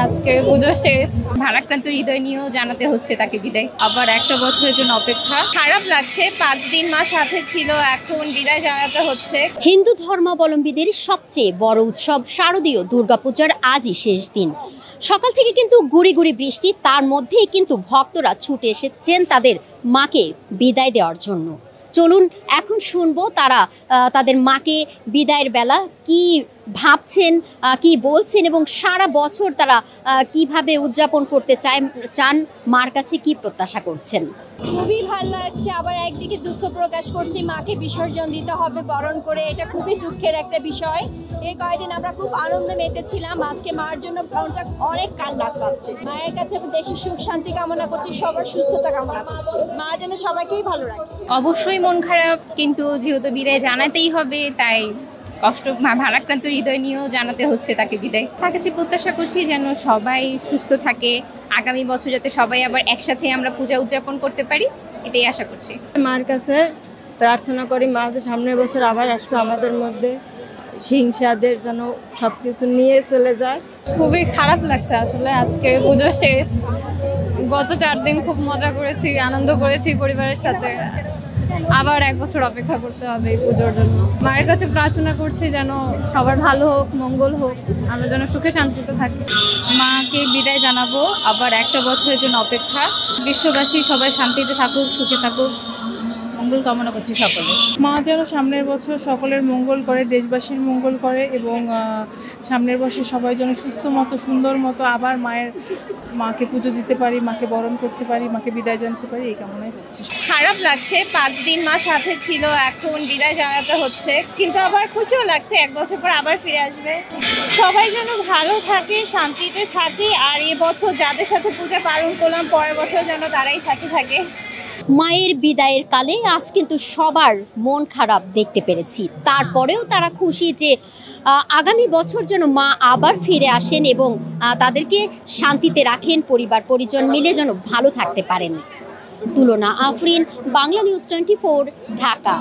আজকে পুজো শেষ, ভারাক্রান্ত হৃদয় নিয়েও জানাতে হচ্ছে তাকে বিদায়। আবার একটা বছরের জন্য অপেক্ষা। খারাপ লাগছে, 5 মাস সাথে ছিল, এখন বিদায় জানাতে হচ্ছে। হিন্দু ধর্মাবলম্বীদের সবচেয়ে বড় উৎসব শারদীয় দুর্গাপূজার আজই শেষ দিন। সকাল থেকে কিন্তু গুড়ি গুড়ি বৃষ্টি, তার মধ্যেই কিন্তু ভক্তরা ছুটে এসেছেন তাদের মাকে বিদায় দেওয়ার জন্য। চলুন এখন শুনবো তারা তাদের মাকে বিদায়ের বেলা কি ভাবছেন, কি বলছেন এবং সারা বছর তারা কিভাবে উদযাপন করতে চান, মার কাছে কি প্রত্যাশা করছেন। খুবই ভালো লাগছে, আবার একদিকে দুঃখ প্রকাশ করছি, মাকে বিসর্জন দিতে হবে বরণ করে, এটা খুবই দুঃখের একটা বিষয়। এই কয়েকদিন আমরা খুব আনন্দে মেতেছিলাম, আজকে মার জন্য মনটা অনেক কান্না পাচ্ছে। মায়ের কাছে দেশের সুখ শান্তি কামনা করছি, সবার সুস্থতা কামনা করছি, মা যেন সবাইকেই ভালো রাখে। অবশ্যই মন খারাপ, কিন্তু যেহেতু বিদায় জানাতেই হবে তাই কষ্ট ভারাক্রান্ত হৃদয় নিয়েও জানাতে হচ্ছে তাকে বিদায়। তার কাছে প্রত্যাশা করছি যেন সবাই সুস্থ থাকে, আগামী বছর যাতে সবাই আবার একসাথে আমরা পূজা উদযাপন করতে পারি, এটাই আশা করছি। মার কাছে প্রার্থনা করি মা যে সামনের বছর আবার আসবে আমাদের মধ্যে, হিংসাদের যেন সব কিছু নিয়ে চলে যায়। খুবই খারাপ লাগছে আসলে, আজকে পুজো শেষ। গত 4 দিন খুব মজা করেছি, আনন্দ করেছি পরিবারের সাথে, আবার 1 বছর অপেক্ষা করতে হবে এই পুজোর জন্য। মায়ের কাছে প্রার্থনা করছি যেন সবার ভালো হোক, মঙ্গল হোক, আমরা যেন সুখে শান্তিতে থাকি। মাকে বিদায় জানাবো, আবার একটা বছরের জন্য অপেক্ষা। বিশ্ববাসী সবাই শান্তিতে থাকুক, সুখে থাকুক, মঙ্গল কামনা করছি সকলে। মা যেন সামনের বছর সকলের মঙ্গল করে, দেশবাসীর মঙ্গল করে এবং সামনের বছর সবাই যেন সুস্থ মতো সুন্দর মতো আবার মাকে পুজো দিতে পারি, মাকে বরণ করতে পারি, মাকে বিদায় জানাতে পারি, এই কামনাই করছি। খারাপ লাগছে, 5 মাস সাথে ছিল, এখন বিদায় জানাতে হচ্ছে, কিন্তু আবার খুশিও লাগছে 1 বছর পর আবার ফিরে আসবে। সবাই যেন ভালো থাকে, শান্তিতে থাকে, আর এবছর যাদের সাথে পূজা পালন করলাম পরের বছর যেন তারাই সাথে থাকে। মায়ের বিদায়ের কালে আজ কিন্তু সবার মন খারাপ দেখতে পেরেছি, তারপরেও তারা খুশি যে আগামী বছর যেন মা আবার ফিরে আসেন এবং তাদেরকে শান্তিতে রাখেন, পরিবার পরিজন মিলে যেন ভালো থাকতে পারেন। তুলনা আফরিন, বাংলা নিউজ 24, ঢাকা।